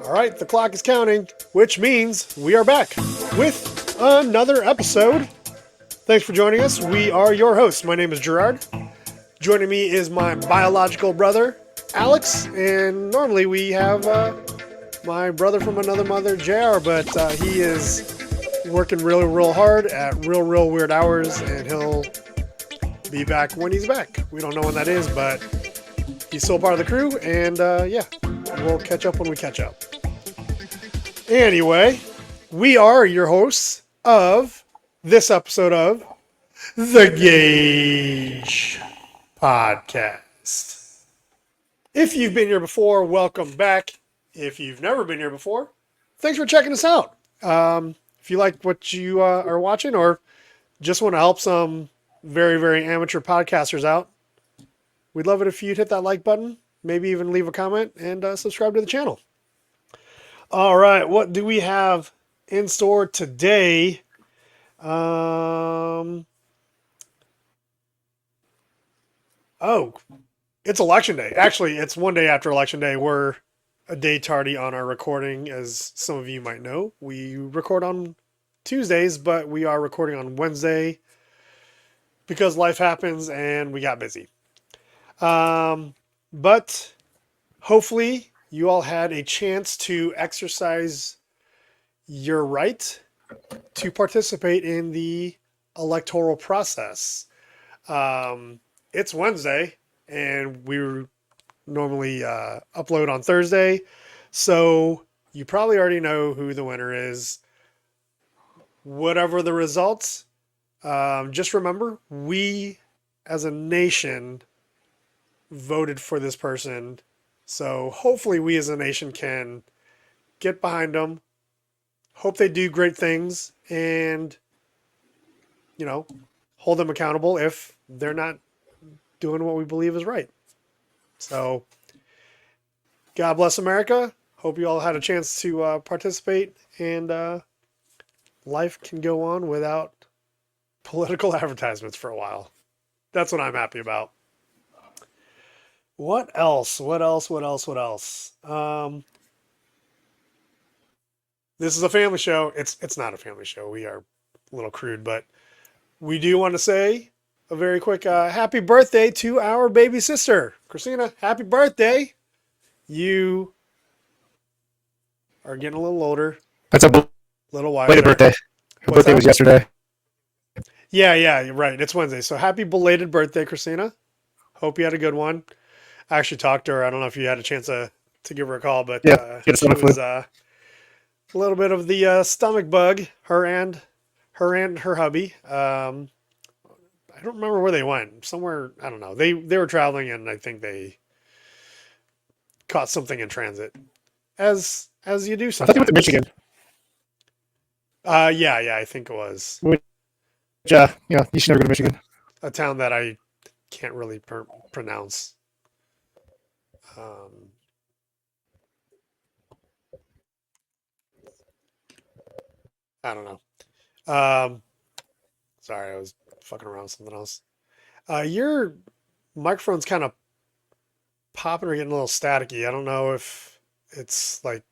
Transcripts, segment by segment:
All right, the clock is counting, which means we are back with another episode. Thanks for joining us. We are your hosts. My name is Gerard. Joining me is my biological brother, Alex, and normally we have my brother from another mother, JR, but he is working real hard at real weird hours, and he'll be back when he's back. We don't know when that is, but he's still part of the crew, and yeah, we'll catch up when we catch up. Anyway, we are your hosts of this episode of the GAJ Podcast. If you've been here before, welcome back. If you've never been here before, thanks for checking us out. If you like what you are watching or just want to help some very amateur podcasters out, we'd love it if you'd hit that like button, maybe even leave a comment and subscribe to the channel. All right, what do we have in store today? Oh, it's election day. Actually, it's one day after election day. We're a day tardy on our recording, as some of you might know. We record on Tuesdays, but we are recording on Wednesday because life happens and we got busy. But hopefully you all had a chance to exercise your right to participate in the electoral process. It's Wednesday, and we normally upload on Thursday, so you probably already know who the winner is. Whatever the results, just remember, we as a nation voted for this person, so hopefully we as a nation can get behind them, hope they do great things, and, you know, hold them accountable if they're not doing what we believe is right. So, God bless America. Hope you all had a chance to participate, and life can go on without political advertisements for a while. That's what I'm happy about. What else? This is a family show. It's not a family show. We are a little crude, but we do want to say a very quick happy birthday to our baby sister, Christina. Happy birthday. You are getting a little older. That's a little wiser. Belated birthday. Her birthday was yesterday. Yeah, you're right. It's Wednesday. So happy belated birthday, Christina. Hope you had a good one. I actually talked to her. I don't know if you had a chance to give her a call, but yeah, she was a little bit of the stomach bug, her and her hubby. I don't remember where they went. Somewhere, I don't know. They were traveling, and I think they caught something in transit, as you do sometimes. I thought they went to Michigan. Yeah, I think it was. Which, you should never go to Michigan. A town that I can't really pronounce. I don't know. Sorry, I was fucking around with something else. Your microphone's kind of popping or getting a little staticky. I don't know if it's like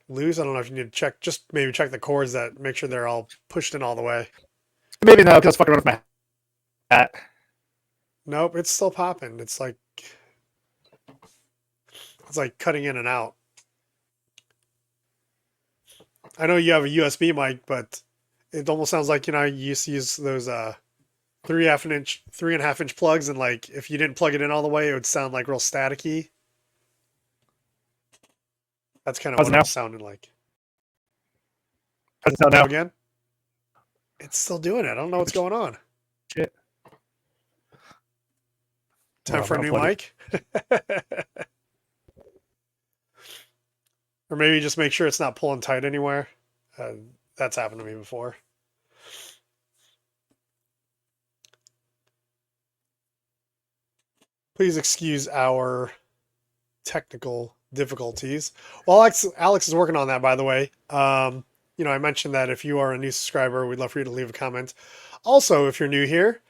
loose. I don't know if you need to maybe check the cords that make sure they're all pushed in all the way. Maybe no, because I was fucking around with my hat. Nope, it's still popping. It's like cutting in and out. I know you have a USB mic, but it almost sounds like, you used to use those 3.5 inch plugs, and like if you didn't plug it in all the way, it would sound like real staticky. That's kind of what it's sounding like. How's it sound now? Again? It's still doing it. I don't know what's going on. Shit. Time for a new mic. Or maybe just make sure it's not pulling tight anywhere. That's happened to me before. Please excuse our technical difficulties. Well, Alex is working on that, by the way. I mentioned that if you are a new subscriber, we'd love for you to leave a comment. Also, if you're new here,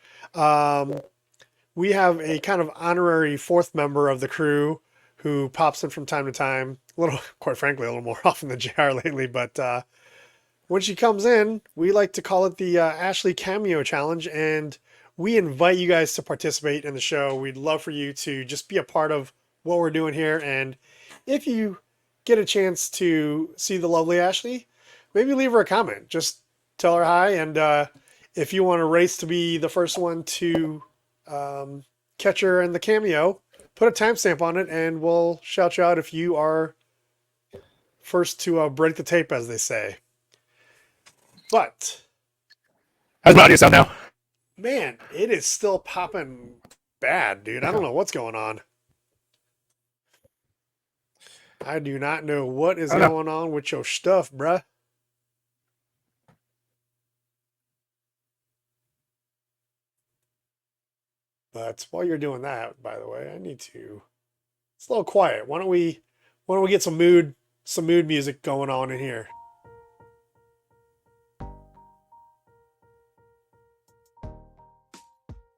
we have a kind of honorary fourth member of the crew who pops in from time to time. A little, quite frankly, a little more often than JR lately. But when she comes in, we like to call it the Ashley Cameo Challenge, and we invite you guys to participate in the show. We'd love for you to just be a part of what we're doing here. And if you get a chance to see the lovely Ashley, maybe leave her a comment. Just tell her hi. And if you want to race to be the first one to catch her in the cameo, put a timestamp on it, and we'll shout you out if you are first to break the tape, as they say. But how's my audio sound now? man, it is still popping bad, dude. I don't know what's going on. I do not know what is going on with your stuff, bruh. But while you're doing that, by the way, I need to. It's a little quiet. Why don't we get some mood music going on in here?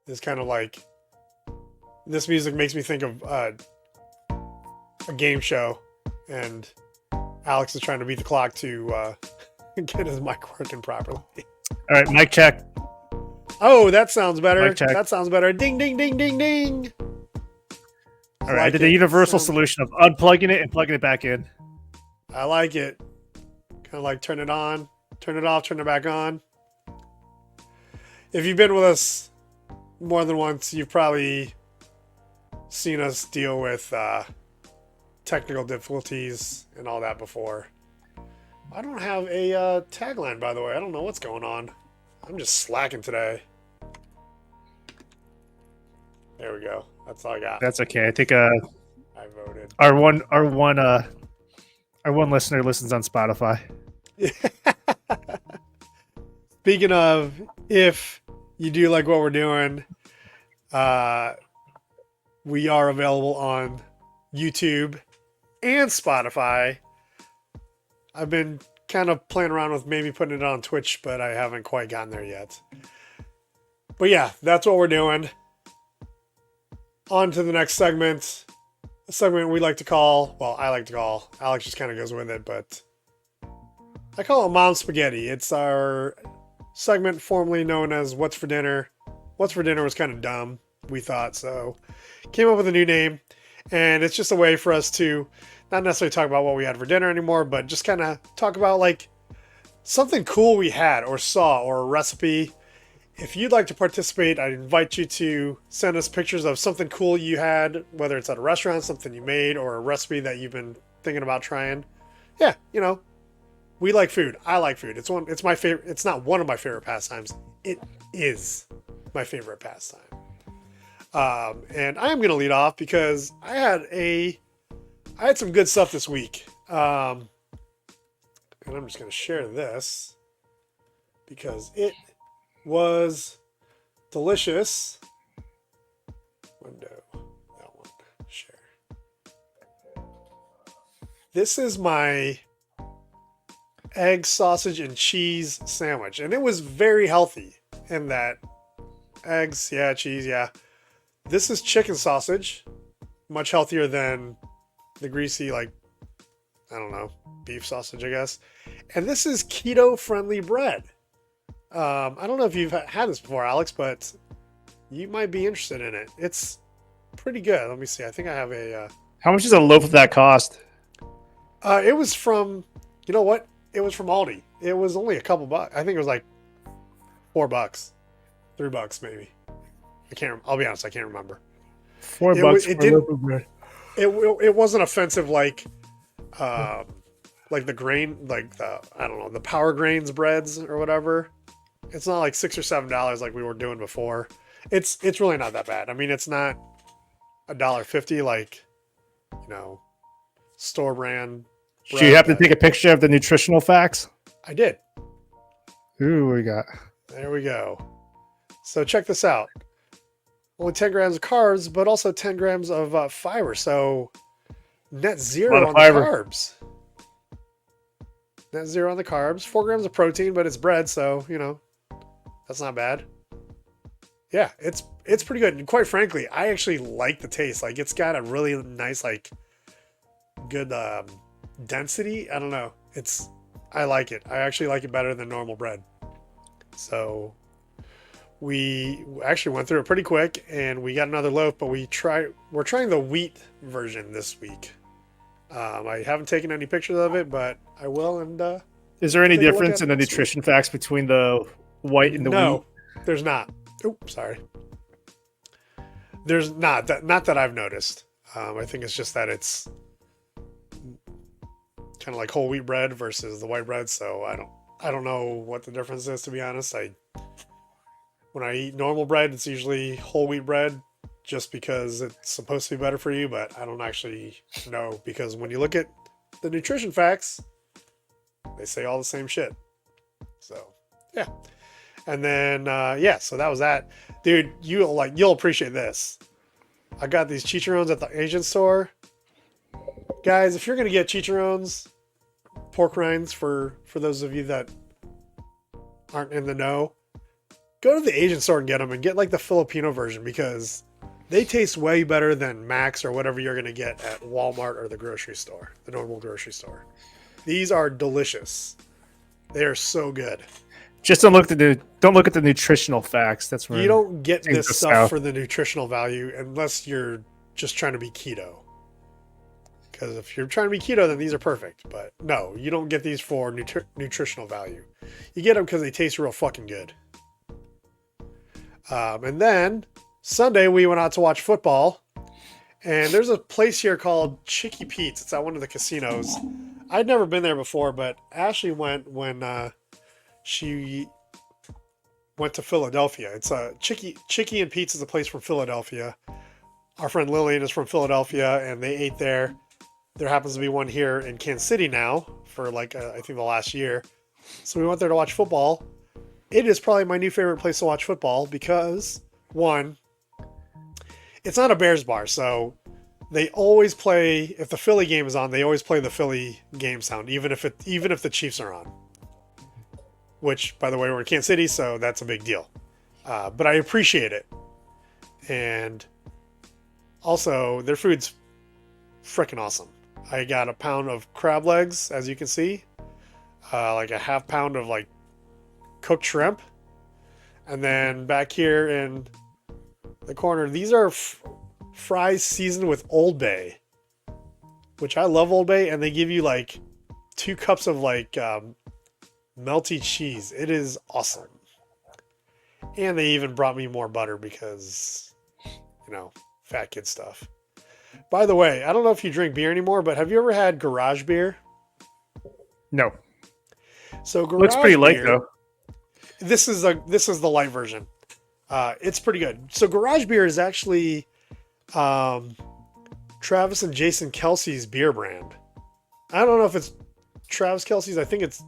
It's kind of like this music makes me think of a game show, and Alex is trying to beat the clock to get his mic working properly. All right, mic check. Oh, that sounds better. Mic check. That sounds better. Ding, ding, ding, ding, ding. All right, I did a universal solution of unplugging it and plugging it back in. I like it. Kind of like turn it on, turn it off, turn it back on. If you've been with us more than once, you've probably seen us deal with technical difficulties and all that before. I don't have a tagline, by the way. I don't know what's going on. I'm just slacking today. There we go. That's all I got. That's okay. I think I voted. our one listener listens on Spotify. Speaking of, if you do like what we're doing, we are available on YouTube and Spotify. I've been kind of playing around with maybe putting it on Twitch, but I haven't quite gotten there yet. But yeah, that's what we're doing. On to the next segment. A segment we like to call, well, I like to call, Alex just kind of goes with it, but I call it Mom Spaghetti. It's our segment formerly known as What's for Dinner. What's for Dinner was kind of dumb, we thought, so came up with a new name, and it's just a way for us to not necessarily talk about what we had for dinner anymore, but just kind of talk about like something cool we had or saw or a recipe. If you'd like to participate, I invite you to send us pictures of something cool you had, whether it's at a restaurant, something you made, or a recipe that you've been thinking about trying. Yeah, you know, we like food. I like food. It's my favorite. It's not one of my favorite pastimes. It is my favorite pastime. And I am going to lead off because I had some good stuff this week. And I'm just going to share this because it was delicious. Window, that one, share. This is my egg, sausage, and cheese sandwich. And it was very healthy in that eggs, yeah, cheese, yeah. This is chicken sausage, much healthier than the greasy, like, I don't know, beef sausage, I guess. And this is keto-friendly bread. I don't know if you've had this before, Alex, but you might be interested in it. It's pretty good. Let me see. I think I have a... How much does a loaf of that cost? It was from... You know what? It was from Aldi. It was only a couple bucks. I think it was like $4. $3 maybe. I'll be honest, I can't remember. $4 it for a loaf of bread. It wasn't offensive like the grain, like the, I don't know, the Power Grains breads or whatever. It's not like $6 or $7 like we were doing before. It's really not that bad. I mean, it's not $1.50 like, you know, store brand. Do you have to take a picture of the nutritional facts? I did. Ooh, what we got? There we go. So check this out. Only 10 grams of carbs, but also 10 grams of fiber. So net zero on the carbs. Net zero on the carbs. 4 grams of protein, but it's bread, so, you know, that's not bad. Yeah, it's pretty good. And quite frankly, I actually like the taste. Like, it's got a really nice, like, good density. I don't know. I like it. I actually like it better than normal bread. So we actually went through it pretty quick, and we got another loaf. But we're trying the wheat version this week. I haven't taken any pictures of it, but I will. And is there any difference in the nutrition facts between the white and the wheat? No, there's not. Oh, sorry. There's not that I've noticed. I think it's just that it's kind of like whole wheat bread versus the white bread. So I don't know what the difference is, to be honest. When I eat normal bread, it's usually whole wheat bread just because it's supposed to be better for you, but I don't actually know, because when you look at the nutrition facts, they say all the same shit. So, yeah. And then, so that was that. Dude, you'll appreciate this. I got these chicharrones at the Asian store. Guys, if you're going to get chicharrones, pork rinds, for those of you that aren't in the know, go to the Asian store and get them, and get like the Filipino version, because they taste way better than Max or whatever you're going to get at Walmart or the grocery store, the normal grocery store. These are delicious. They are so good. Just don't look at the nutritional facts. That's where you don't get this stuff for the nutritional value unless you're just trying to be keto. Because if you're trying to be keto, then these are perfect. But no, you don't get these for nutritional value. You get them because they taste real fucking good. And then Sunday we went out to watch football, and there's a place here called Chicky Pete's. It's at one of the casinos. I'd never been there before, but Ashley went when she went to Philadelphia. It's a Chicky and Pete's is a place from Philadelphia. Our friend Lillian is from Philadelphia, and they ate there. There happens to be one here in Kansas City now for I think the last year. So we went there to watch football. It is probably my new favorite place to watch football because, one, it's not a Bears bar, so they always play, if the Philly game is on, they always play the Philly game sound, even if the Chiefs are on. Which, by the way, we're in Kansas City, so that's a big deal. But I appreciate it. And also, their food's freaking awesome. I got a pound of crab legs, as you can see. Like a half pound of cooked shrimp. And then back here in the corner, these are fries seasoned with Old Bay, which I love Old Bay. And they give you 2 cups of melty cheese. It is awesome. And they even brought me more butter because, fat kid stuff. By the way, I don't know if you drink beer anymore, but have you ever had garage beer? No. So garage looks pretty light beer, though. This is the light version. It's pretty good. So garage beer is actually Travis and Jason Kelsey's beer brand. I don't know if it's Travis Kelsey's. I think it's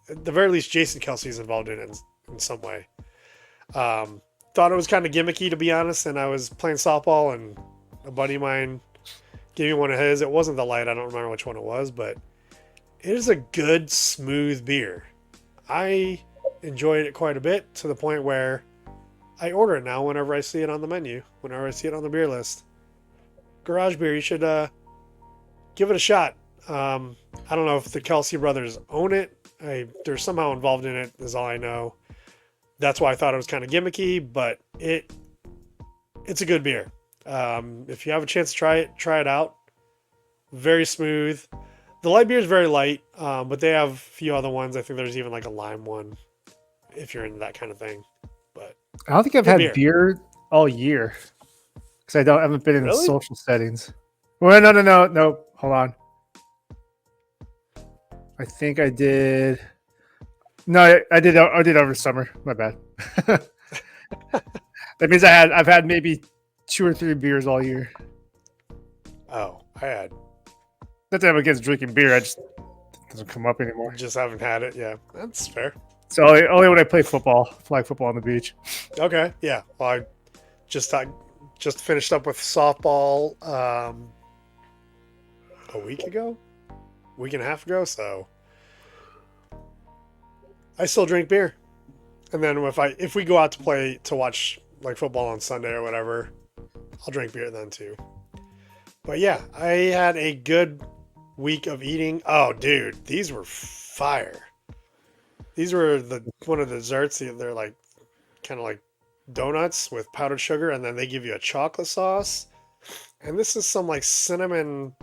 at the very least Jason Kelsey's involved in it in some way. Thought it was kind of gimmicky, to be honest, and I was playing softball and a buddy of mine gave me one of his. It wasn't the light. I don't remember which one it was, but it is a good, smooth beer. I enjoyed it quite a bit to the point where I order it now whenever I see it on the menu, whenever I see it on the beer list. Garage beer, you should give it a shot. I don't know if the Kelsey brothers own it. They're somehow involved in it, is all I know. That's why I thought it was kind of gimmicky, but it's a good beer. If you have a chance to try it out. Very smooth. The light beer is very light, but they have a few other ones. I think there's even a lime one if you're into that kind of thing. But I don't think I've had beer all year because I haven't been in social settings. Well, no. Hold on. I think I did. No, I did over summer. My bad. That means I've had maybe 2 or 3 beers all year. Oh, I had. Not that I'm against drinking beer. It doesn't come up anymore. Just haven't had it. Yeah, that's fair. So only when I play football, flag football on the beach. Okay, yeah. Well, I just finished up with softball a week and a half ago. So I still drink beer, and then if we go out to watch football on Sunday or whatever, I'll drink beer then too. But yeah, I had a good week of eating. Oh, dude, these were fire. These were one of the desserts. They're like kind of like donuts with powdered sugar, and then they give you a chocolate sauce. And this is some like cinnamon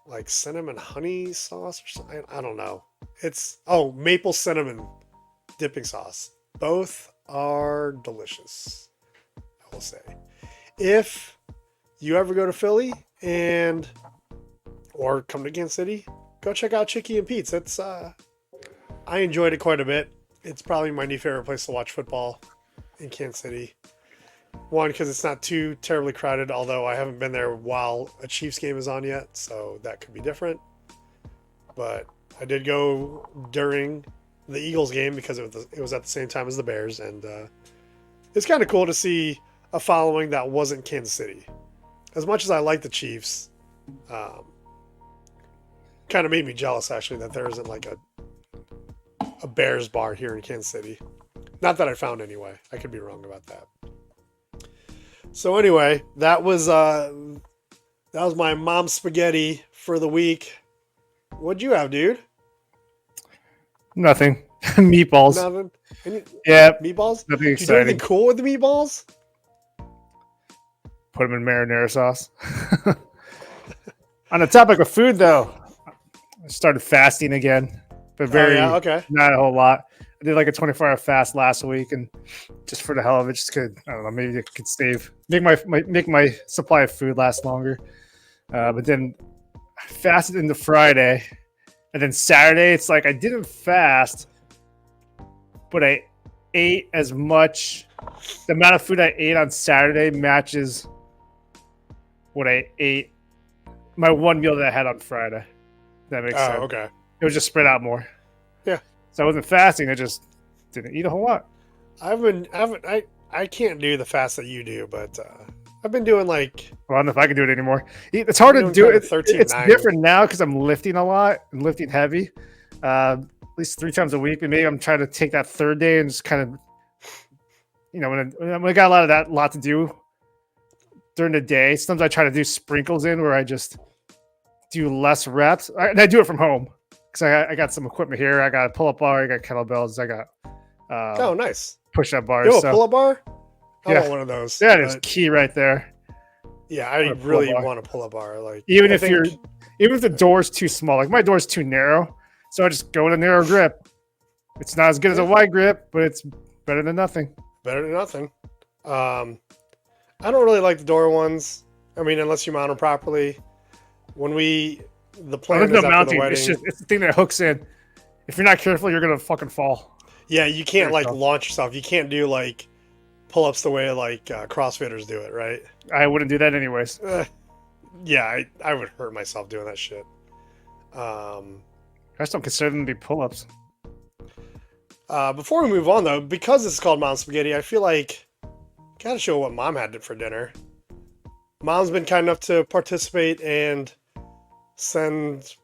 honey sauce or something. I don't know. It's maple cinnamon dipping sauce. Both are delicious, I will say. If you ever go to Philly or come to Kansas City, go check out Chicky and Pete's. It's I enjoyed it quite a bit. It's probably my new favorite place to watch football in Kansas City. One, because it's not too terribly crowded, although I haven't been there while a Chiefs game is on yet, so that could be different. But I did go during the Eagles game because it was at the same time as the Bears, and it's kind of cool to see a following that wasn't Kansas City. As much as I like the Chiefs, kind of made me jealous, actually, that there isn't like a Bears bar here in Kansas City. Not that I found anyway. I could be wrong about that. So anyway, that was my mom's spaghetti for the week. What'd you have, dude? Nothing. Meatballs. Nothing. Yeah. Meatballs? Nothing Did you do anything exciting. cool with the meatballs? Put them in marinara sauce. On the topic of food, though, I started fasting again, but not a whole lot. I did like a 24-hour fast last week, and just for the hell of it, just could, I don't know, maybe it could make my supply of food last longer. But then I fasted into Friday, and then Saturday, it's like I didn't fast, but I ate as much. The amount of food I ate on Saturday matches what I ate my one meal that I had on Friday. That makes sense. Okay. It was just spread out more. Yeah. So I wasn't fasting. I just didn't eat a whole lot. I can't do the fast that you do, but I've been doing like. Well, I don't know if I can do it anymore. It's hard to do it. It's 13-9. different now because I'm lifting a lot and lifting heavy, at least 3 times a week. And maybe I'm trying to take that third day and just kind of, when I got a lot to do during the day. Sometimes I try to do sprinkles in where I just do less reps. And I do it from home because I got some equipment here. I got a pull-up bar. I got kettlebells. I got nice push-up bars. You have a pull-up bar? I want one of those. That is key right there. Yeah, I really want a pull-up bar. Like even if the door's too small, like my door's too narrow, so I just go with a narrow grip. It's not as good as a wide grip, but it's better than nothing. Better than nothing. I don't really like the door ones. I mean, unless you mount them properly. The plan is after the wedding. It's the thing that hooks in. If you're not careful, you're gonna fucking fall. Yeah, you can't launch yourself. You can't do like pull-ups the way like CrossFitters do it, right? I wouldn't do that anyways. Yeah, I would hurt myself doing that shit. I just don't consider them to be pull-ups. Before we move on, though, because it's called Mom's Spaghetti, I feel like gotta show what Mom had for dinner. Mom's been kind enough to participate and send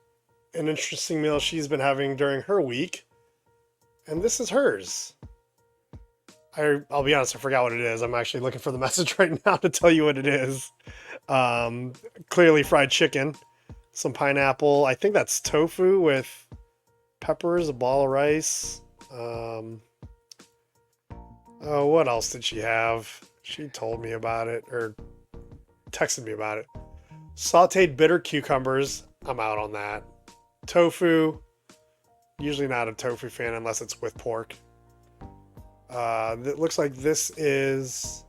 an interesting meal she's been having during her week, and this is hers. I'll be honest, I forgot what it is. I'm actually looking for the message right now to tell you what it is. Clearly fried chicken, some pineapple. I think that's tofu with peppers, a ball of rice. What else did she have? She told me about it or texted me about it. Sauteed bitter cucumbers. I'm out on that. Tofu. Usually not a tofu fan unless it's with pork. It looks like this is.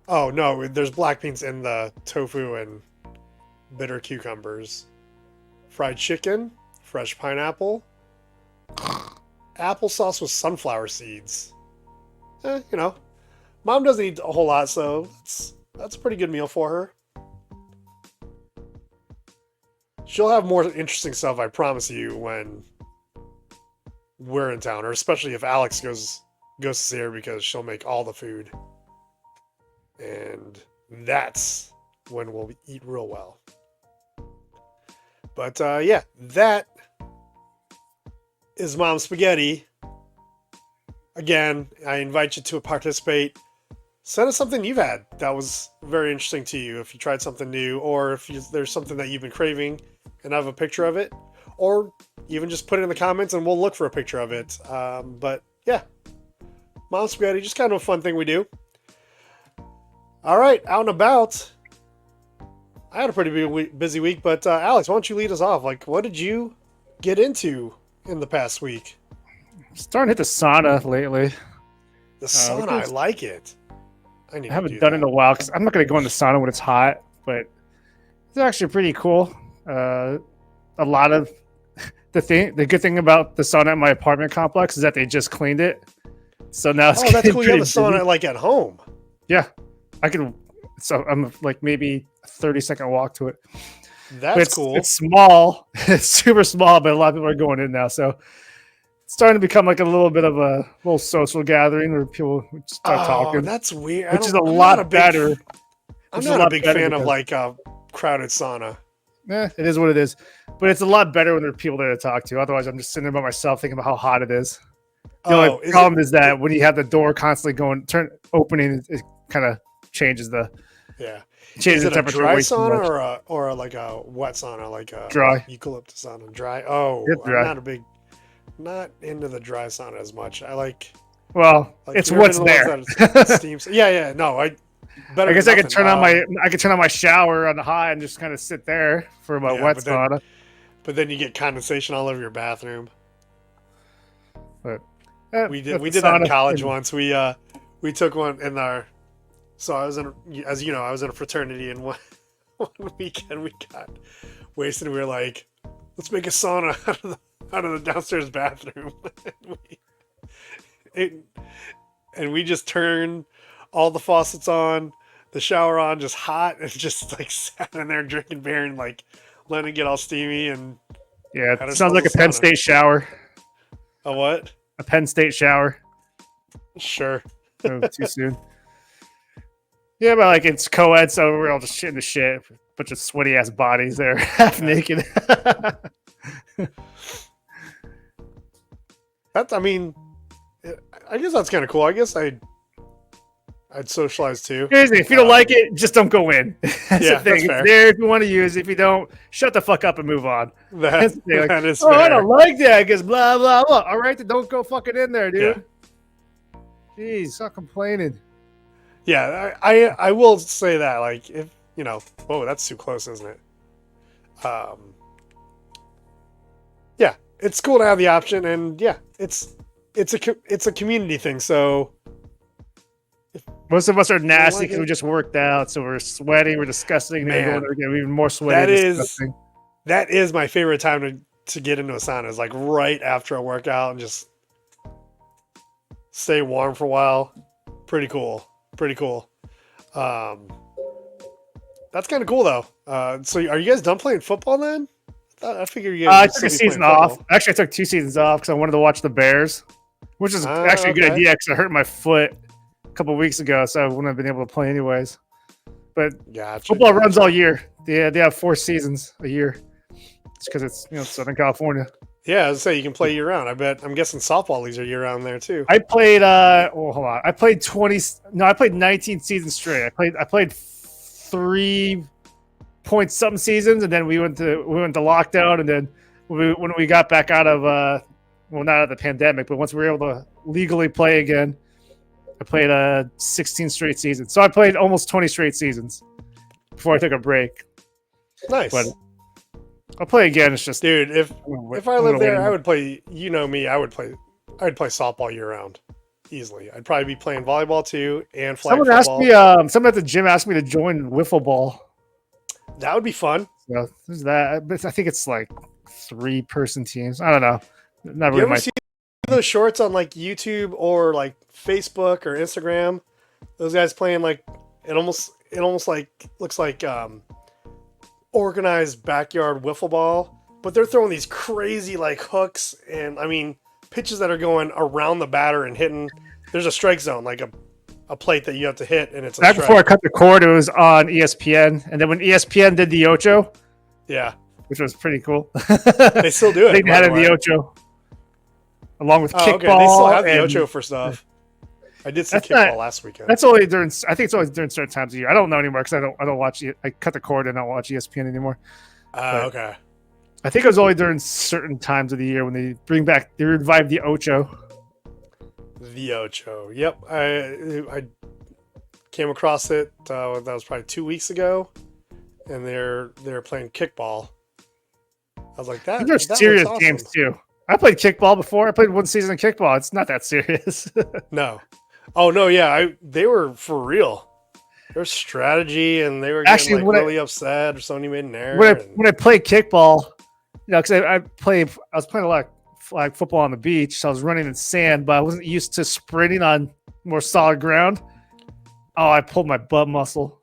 Oh no, there's black beans in the tofu and bitter cucumbers. Fried chicken, fresh pineapple, applesauce with sunflower seeds. Mom doesn't eat a whole lot, so that's a pretty good meal for her. She'll have more interesting stuff, I promise you, when we're in town, or especially if Alex goes to see her, because she'll make all the food. And that's when we'll eat real well. But yeah, that is Mom's Spaghetti. Again, I invite you to participate. Send us something you've had that was very interesting to you. If you tried something new, or if there's something that you've been craving and have a picture of it, or even just put it in the comments and we'll look for a picture of it. But yeah, Mom Spaghetti, just kind of a fun thing we do. All right, out and about. I had a pretty busy week, but Alex, why don't you lead us off? Like, what did you get into in the past week? I'm starting to hit the sauna lately. The sauna, I like it. I haven't done it in a while because I'm not going to go in the sauna when it's hot, but it's actually pretty cool. A lot of the good thing about the sauna at my apartment complex is that they just cleaned it. So now it's that's cool. You have a sauna like at home. Yeah, I can. So I'm like maybe a 30-second walk to it. That's cool. It's small. It's super small, but a lot of people are going in now. So it's starting to become like a little bit of a little social gathering where people start talking. That's weird. Which is a lot better. I'm not a big fan of like a crowded sauna. It is what it is. But it's a lot better when there are people there to talk to. Otherwise, I'm just sitting there by myself thinking about how hot it is. The only problem is that when you have the door constantly opening, it kind of changes the changes the temperature. Dry sauna or like a wet sauna, like a dry eucalyptus sauna? Dry. Oh, dry. I'm not into the dry sauna as much. I like. Well, it's what's there. Steams. Yeah. No, I guess I could turn on my shower on the high and just kind of sit there for my wet sauna. But then you get condensation all over your bathroom. But we did that in college once. We took one in our. So I was in a fraternity, and one weekend we got wasted. And we were like, let's make a sauna out of the downstairs bathroom. and we just turned all the faucets on, the shower on, just hot, and just like sat in there drinking beer and like letting it get all steamy. And it sounds like a Penn State shower. A what? A Penn State shower. Sure. Too soon. Yeah, but like it's co-ed, so we're all just shitting the shit. Bunch of sweaty ass bodies there, half naked. I guess that's kind of cool. I guess I'd socialize too. Seriously, if you don't like it, just don't go in. That's the thing. That's fair. It's there if you want to use it. If you don't, shut the fuck up and move on. That is fair. I don't like that because blah, blah, blah. All right, then don't go fucking in there, dude. Yeah. Jeez, stop complaining. Yeah, I will say that. Like, if, whoa, that's too close, isn't it? Yeah, it's cool to have the option, and yeah, it's a community thing, so... Most of us are nasty because we just worked out, so we're sweaty, we're disgusting, and we're getting even more sweaty. That is my favorite time to get into a sauna, is like right after a workout and just stay warm for a while. Pretty cool. That's kind of cool though. So are you guys done playing football then? I figured you guys I took a season off. Actually, I took 2 seasons off because I wanted to watch the Bears, which is actually a good idea because I hurt my foot a couple weeks ago, so I wouldn't have been able to play anyways. But football runs all year. They have 4 seasons a year. It's because it's Southern California. Yeah, I was gonna say you can play year round. I'm guessing softball leagues are year round there too. I played hold on. I played 19 seasons straight. I played 3 point something seasons, and then we went to lockdown, and then when we got back out of not out of the pandemic, but once we were able to legally play again, I played 16 straight seasons. So I played almost 20 straight seasons before I took a break. Nice. But I'll play again. It's just, dude, if I lived there, I would play. You know me, I would play softball year round easily. I'd probably be playing volleyball too and flag football. Someone at the gym asked me to join wiffle ball. That would be fun. So there's that. But I think it's like 3-person teams. I don't know. Not really. You ever see those shorts on like YouTube or like Facebook or Instagram? Those guys playing like it almost like looks like organized backyard wiffle ball, but they're throwing these crazy like hooks and pitches that are going around the batter and hitting. There's a strike zone, like a plate that you have to hit, and it's a back strike. Before I cut the cord, it was on ESPN, and then when ESPN did the Ocho, which was pretty cool. They still do it. They had it in the Ocho, along with kickball. Okay. They still have the Ocho for stuff. I did see kickball last weekend. That's only during. I think it's always during certain times of year. I don't know anymore because I don't watch it. I cut the cord and don't watch ESPN anymore. Okay. I think it was only during certain times of the year when they revive the Ocho. The Ocho. Yep. I came across it. That was probably 2 weeks ago, and they're playing kickball. I was like, that. There's serious games too. I played kickball before. I played one season of kickball. It's not that serious. No. Oh no, yeah. They were for real. There's strategy, and they were getting really upset, or somebody made an error. When I played kickball, because I was playing a lot of flag football on the beach, so I was running in sand, but I wasn't used to sprinting on more solid ground. Oh, I pulled my butt muscle.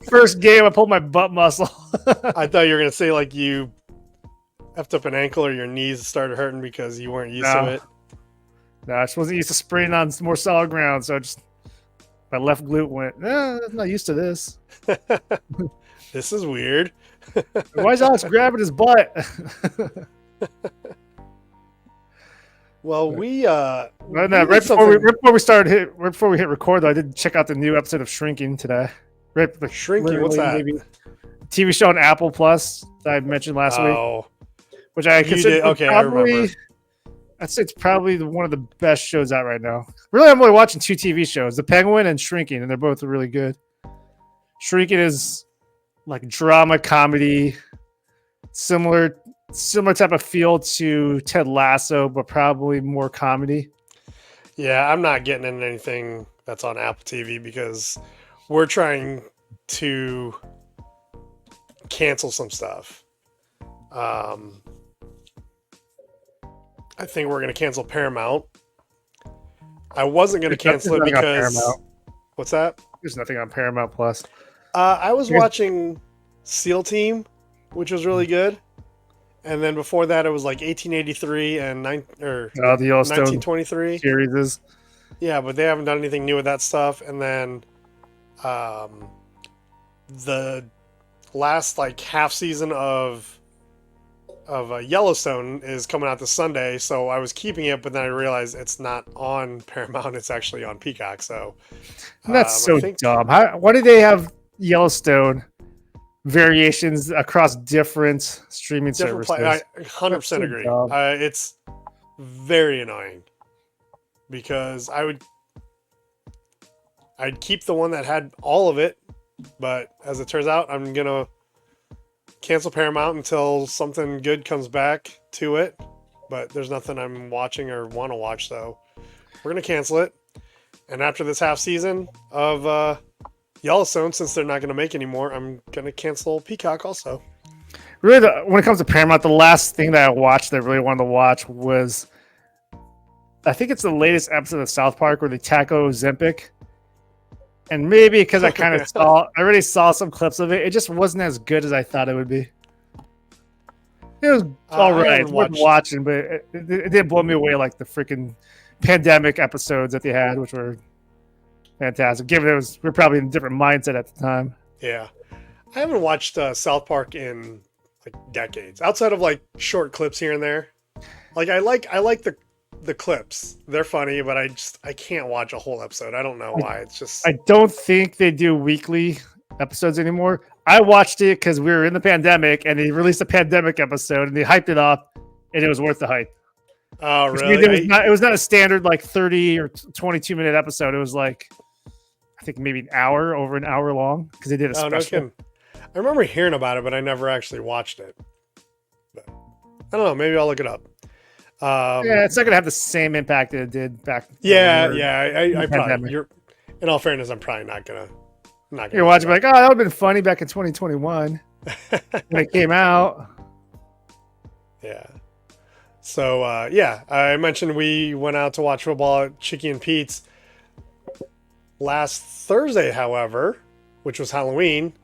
First game, I pulled my butt muscle. I thought you were gonna say like you effed up an ankle or your knees started hurting because you weren't used to it. No, I just wasn't used to sprinting on more solid ground, so my left glute went, I'm not used to this. This is weird. Why is Alex grabbing his butt? Well, right before we hit record, though, I did check out the new episode of Shrinking today. Shrinking, what's that? Maybe TV show on Apple Plus that I mentioned last week. Which I consider I remember. I'd say it's probably one of the best shows out right now. Really, I'm only watching 2 TV shows, The Penguin and Shrinking, and they're both really good. Shrinking is like drama comedy, similar type of feel to Ted Lasso, but probably more comedy. Yeah, I'm not getting into anything that's on Apple TV because we're trying to cancel some stuff. I think we're going to cancel Paramount. I wasn't going to cancel it because... What's that? There's nothing on Paramount Plus. I was watching SEAL Team, which was really good. And then before that, it was like 1883 and the Yellowstone 1923 series. Yeah, but they haven't done anything new with that stuff. And then the last like half season of Yellowstone is coming out this Sunday, so I was keeping it, but then I realized it's not on Paramount; it's actually on Peacock. So that's so dumb. Why do they have Yellowstone variations across different streaming services? I 100% agree. It's very annoying because I'd keep the one that had all of it, but as it turns out, I'm gonna cancel Paramount until something good comes back to it. But there's nothing I'm watching or want to watch, so we're gonna cancel it. And after this half season of Yellowstone, since they're not gonna make anymore, I'm gonna cancel Peacock also. Really, when it comes to Paramount, the last thing that I watched that I really wanted to watch was, I think it's the latest episode of South Park where they tackle Ozempic. And maybe because I already saw some clips of it, it just wasn't as good as I thought it would be. It was all right. It's worth watching, but it didn't blow me away like the freaking pandemic episodes that they had, which were fantastic. Given we're probably in a different mindset at the time. Yeah. I haven't watched South Park in like decades. Outside of like short clips here and there. Like I like the clips. They're funny, but I can't watch a whole episode. I don't know why. It's just I don't think they do weekly episodes anymore. I watched it because we were in the pandemic and they released a pandemic episode and they hyped it up and it was worth the hype. Oh, really? It was not a standard like 30 or 22 minute episode. It was like, I think maybe over an hour long because they did a special. No, I remember hearing about it, but I never actually watched it. But I don't know. Maybe I'll look it up. It's not gonna have the same impact that it did back. I probably. In all fairness, I'm probably not gonna. You're watching like, oh, that would have been funny back in 2021 when it came out. Yeah. So I mentioned we went out to watch football at Chicky and Pete's last Thursday. However, which was Halloween,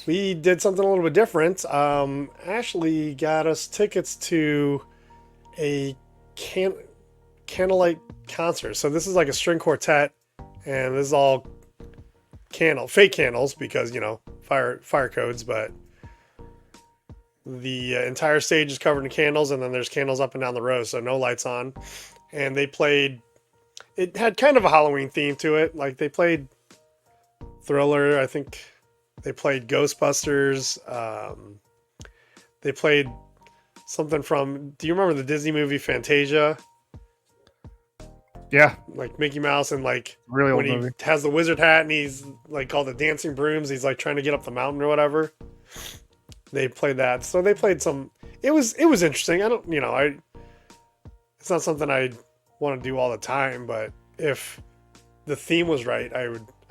we did something a little bit different. Ashley got us tickets to a candlelight concert. So this is like a string quartet, and this is all fake candles because fire codes. But the entire stage is covered in candles, and then there's candles up and down the row, so no lights on. And they played it had kind of a Halloween theme to it. Like they played Thriller. I think they played Ghostbusters. They played something from. Do you remember the Disney movie Fantasia? Yeah, like Mickey Mouse and like really when old movie. He has the wizard hat and he's like all the dancing brooms. He's like trying to get up the mountain or whatever. They played that, so they played some. It was interesting. I don't, it's not something I want to do all the time, but if the theme was right, I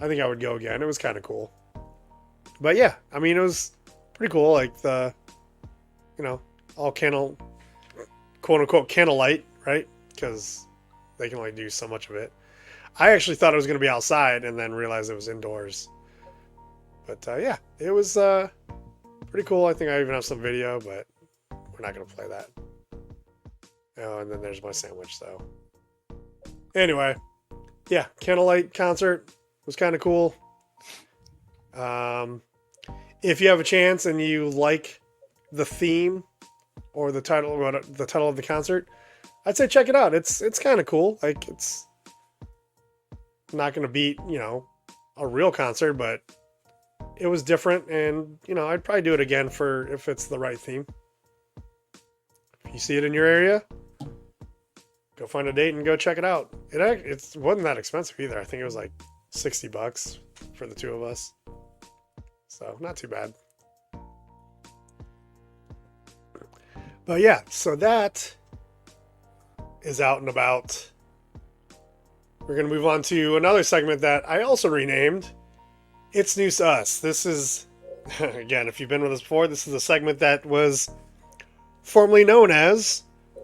think I would go again. It was kind of cool. But yeah, I mean, it was pretty cool. Like the, all candle, quote unquote candlelight, right? Because they can only do so much of it. I actually thought it was going to be outside and then realized it was indoors. But yeah, it was pretty cool. I think I even have some video, but we're not going to play that. Oh, and then there's my sandwich, so. Anyway, yeah, candlelight concert was kind of cool. If you have a chance and you like the theme or the title of the concert, I'd say check it out. It's kind of cool. Like it's not going to beat, a real concert, but it was different, and I'd probably do it again if it's the right theme. If you see it in your area, go find a date and go check it out. It wasn't that expensive either. I think it was like $60 for the two of us. So not too bad. But yeah, so that is out and about. We're going to move on to another segment that I also renamed. It's News to Us. This is, again, if you've been with us before, this is a segment that was formerly known as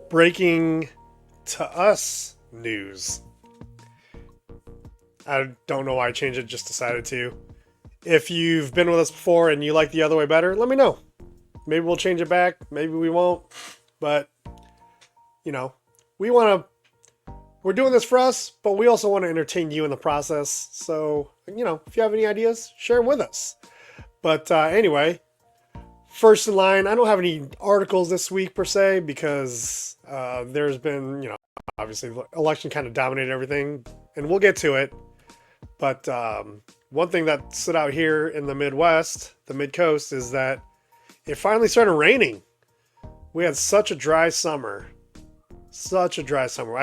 Breaking to Us News. I don't know why I changed it, just decided to. If you've been with us before and you like the other way better, let me know. Maybe we'll change it back. Maybe we won't. But, we're doing this for us, but we also want to entertain you in the process. So, if you have any ideas, share them with us. But anyway, first in line, I don't have any articles this week per se because there's been, obviously the election kind of dominated everything, and we'll get to it. But one thing that stood out here in the Midwest, the Mid-Coast, is that it finally started raining. We had such a dry summer. I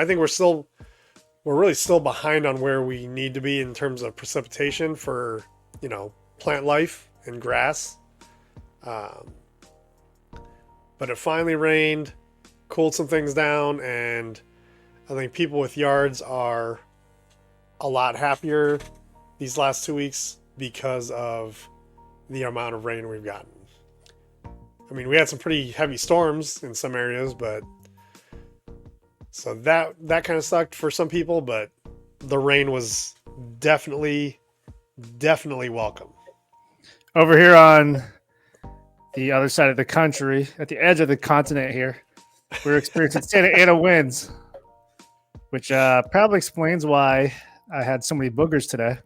think we're really still behind on where we need to be in terms of precipitation for, plant life and grass. But it finally rained, cooled some things down, and I think people with yards are a lot happier these last 2 weeks because of the amount of rain we've gotten. I mean, we had some pretty heavy storms in some areas, but so that kind of sucked for some people, but the rain was definitely welcome. Over here on the other side of the country, at the edge of the continent here, we're experiencing Santa Ana winds, which probably explains why I had so many boogers today.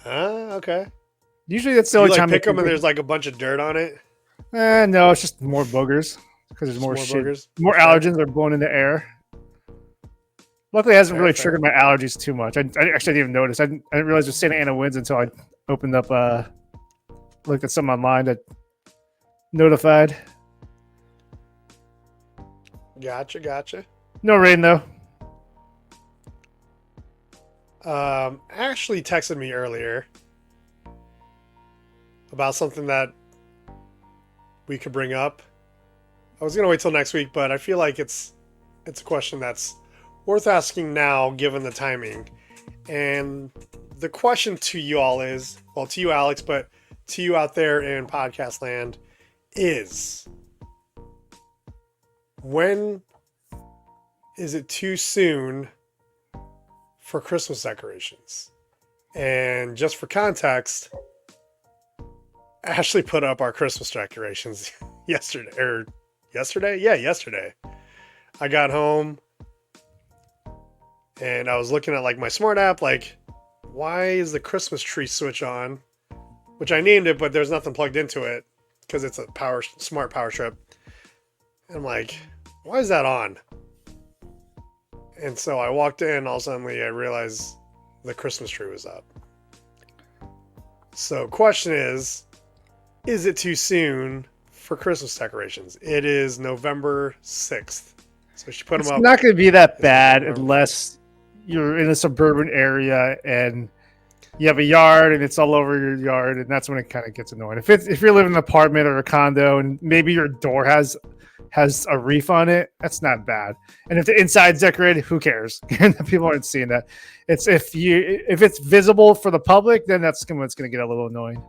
Okay. Usually that's the only time pick them and there's like a bunch of dirt on it. No, it's just more boogers because there's more shit. Boogers. More allergens are blown in the air. Luckily, it hasn't really triggered my allergies too much. I actually didn't even notice. I didn't realize it was Santa Ana winds until I opened up, looked at some online that notified. Gotcha. No rain though. Ashley texted me earlier about something that we could bring up. I was gonna wait till next week, but I feel like it's a question that's worth asking now, given the timing. And the question to you all is, well, to you, Alex, but to you out there in podcast land, is when is it too soon for Christmas decorations? And just for context, Ashley put up our Christmas decorations yesterday. Yeah, yesterday. I got home and I was looking at like my smart app, like, why is the Christmas tree switch on? Which I named it, but there's nothing plugged into it because it's a smart power strip. And I'm like, why is that on? And so I walked in, all of a sudden I realized the Christmas tree was up. So question is it too soon for Christmas decorations? It is November 6th. So she put them up. It's not going to be that bad unless you're in a suburban area and you have a yard and it's all over your yard, and that's when it kind of gets annoying. If you're living in an apartment or a condo and maybe your door has a reef on it, that's not bad. And if the inside's decorated, who cares? People aren't seeing that. It's if it's visible for the public, then that's when it's going to get a little annoying.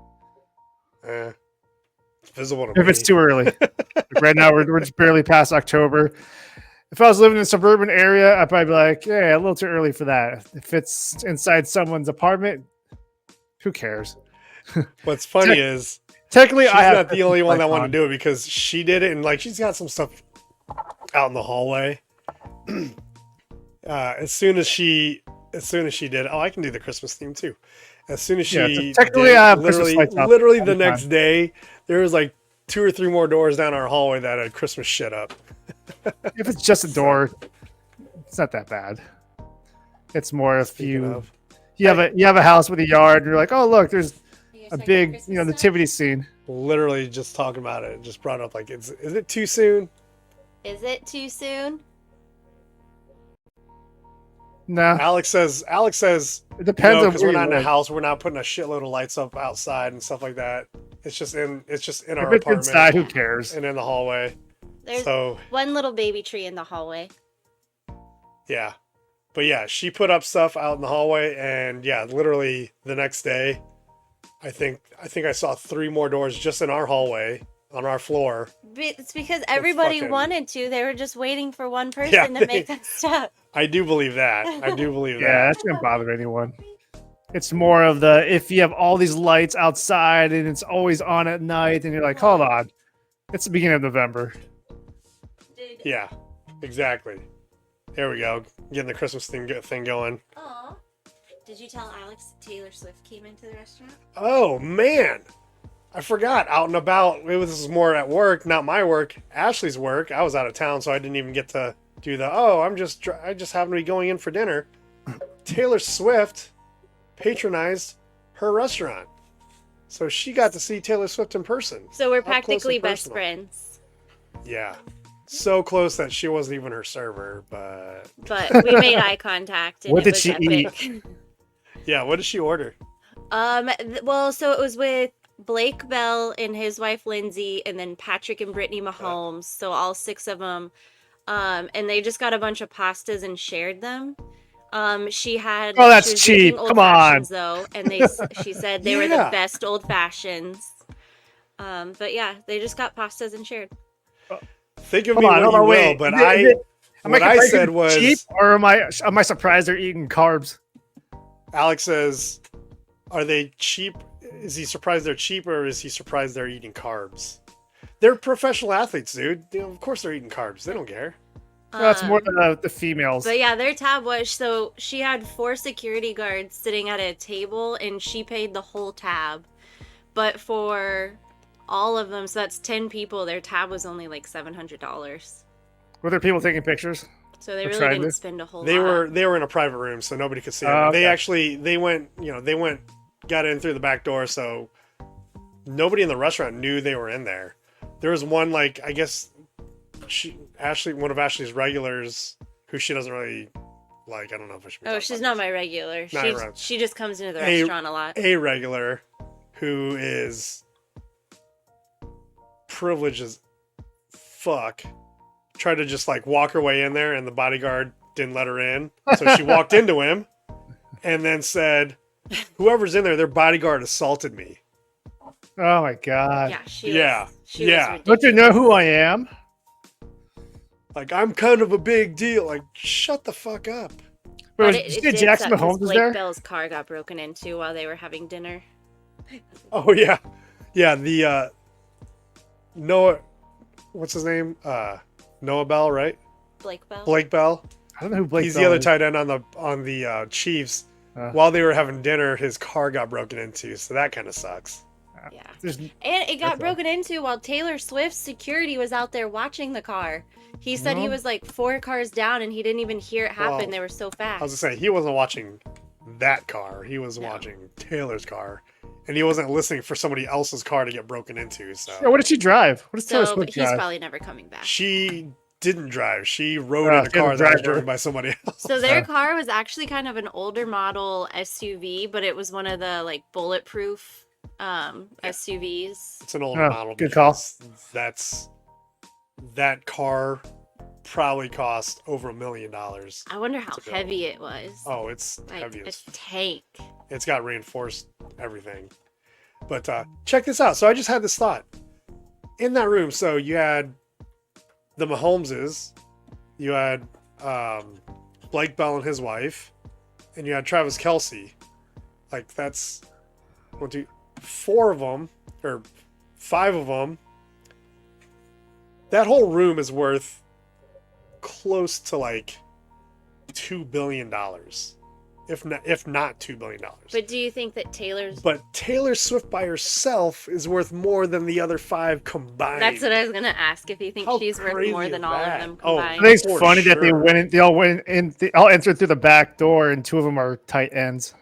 It's visible to if me. It's too early. Like right now, we're just barely past October. If I was living in a suburban area, I'd probably be like, yeah, a little too early for that. If it's inside someone's apartment, who cares? What's funny is technically she's not the only one that wanted to do it, because she did it, and like she's got some stuff out in the hallway. As soon as she did, I can do the Christmas theme too. As soon as she technically did, I have literally the next day, there was like 2 or 3 more doors down our hallway that had Christmas shit up. If it's just a door, it's not that bad. It's more if you have a house with a yard, and you're like, oh look, there's a big nativity scene. Literally just talking about it, just brought up like, is it too soon? Is it too soon? No. Alex says it depends on because we're not in a house. We're not putting a shitload of lights up outside and stuff like that. It's just in our apartment. Inside, who cares? And in the hallway. There's one little baby tree in the hallway. Yeah. But yeah, she put up stuff out in the hallway, and yeah, literally the next day, I think I saw 3 more doors just in our hallway on our floor. It's because everybody wanted to. They were just waiting for one person to make that stuff. I do believe that. Yeah, that's gonna bother anyone. It's more of if you have all these lights outside and it's always on at night, and you're like, hold on, it's the beginning of November. Yeah, exactly. There we go. Getting the Christmas thing going. Aw. Did you tell Alex Taylor Swift came into the restaurant? Oh, man. I forgot. Out and about. This was more at work, not my work. Ashley's work. I was out of town, so I didn't even get to do I just happened to be going in for dinner. Taylor Swift patronized her restaurant. So she got to see Taylor Swift in person. So we're practically best friends. Yeah. So close that she wasn't even her server, but we made eye contact. And what did she eat? Yeah, what did she order? Well, so it was with Blake Bell and his wife Lindsay, and then Patrick and Brittany Mahomes. So all 6 of them, and they just got a bunch of pastas and shared them. She had. Oh, that's cheap. Come on. Though, and she said they were the best old fashions. But yeah, they just got pastas and shared. Think of me what you will, but what I said was cheap, or am I surprised they're eating carbs? Alex says, are they cheap? Is he surprised they're cheap, or is he surprised they're eating carbs? They're professional athletes, dude. Of course they're eating carbs. They don't care. That's more the females. But yeah, their tab was, so she had 4 security guards sitting at a table, and she paid the whole tab. But for all of them, so that's 10 people, their tab was only like $700. Were there people taking pictures? So they really didn't spend a whole lot. They were in a private room, so nobody could see them. Okay. They went, got in through the back door, so nobody in the restaurant knew they were in there. There was one, like, I guess one of Ashley's regulars, who she doesn't really like. I don't know if I should be talking she's about not my regular. Not she just comes into the restaurant a lot. A regular who is privileged as fuck tried to just like walk her way in there, and the bodyguard didn't let her in. So she walked into him and then said, whoever's in there, their bodyguard assaulted me. Oh my God. Yeah. She was don't you know who I am? Like, I'm kind of a big deal. Like, shut the fuck up. Wait, did Jackson Mahomes was there? Blake Bell's car got broken into while they were having dinner. Oh yeah. Yeah, the Noah, what's his name? Noah Bell, right? Blake Bell. Blake Bell. I don't know who Blake Bell is. He's the other tight end on the Chiefs. While they were having dinner, his car got broken into, so that kind of sucks. Yeah. There's, And it got broken into while Taylor Swift's security was out there watching the car. He said he was like 4 cars down and he didn't even hear it happen. Well, they were so fast. I was going to say, he wasn't watching that car. He was watching Taylor's car. And he wasn't listening for somebody else's car to get broken into. So yeah, what did she drive? What does Taylor Swift drive? He's probably never coming back. She didn't drive. She rode in a car that was driven by somebody else. So their car was actually kind of an older model SUV, but it was one of the like bulletproof SUVs. It's an older model. Good call. That car probably cost over $1 million. I wonder how heavy it was. Oh, it's like heavy a as tank. It's got reinforced everything. But check this out. So I just had this thought. In that room, so you had the Mahomeses, you had Blake Bell and his wife, and you had Travis Kelce. Like, that's 4 of them, or 5 of them. That whole room is worth close to like $2 billion. If not $2 billion. But do you think that Taylor Swift by herself is worth more than the other 5 combined? That's what I was gonna ask. If you think she's worth more than all of them combined. I think it's funny that they all entered through the back door, and 2 of them are tight ends.